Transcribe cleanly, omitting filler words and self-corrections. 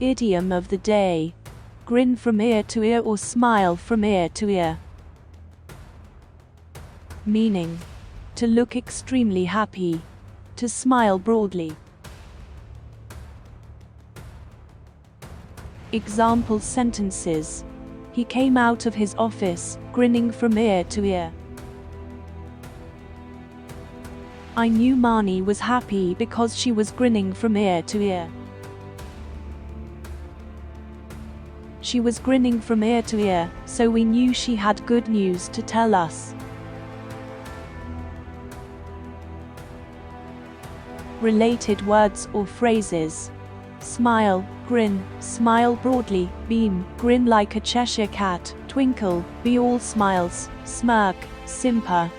Idiom of the day: grin from ear to ear or smile from ear to ear. Meaning: to look extremely happy, to smile broadly. Example sentences: he came out of his office, grinning from ear to ear. I knew Marnie was happy because she was grinning from ear to ear. She was grinning from ear to ear, so we knew she had good news to tell us. Related words or phrases: smile, grin, smile broadly, beam, grin like a Cheshire cat, twinkle, be all smiles, smirk, simper,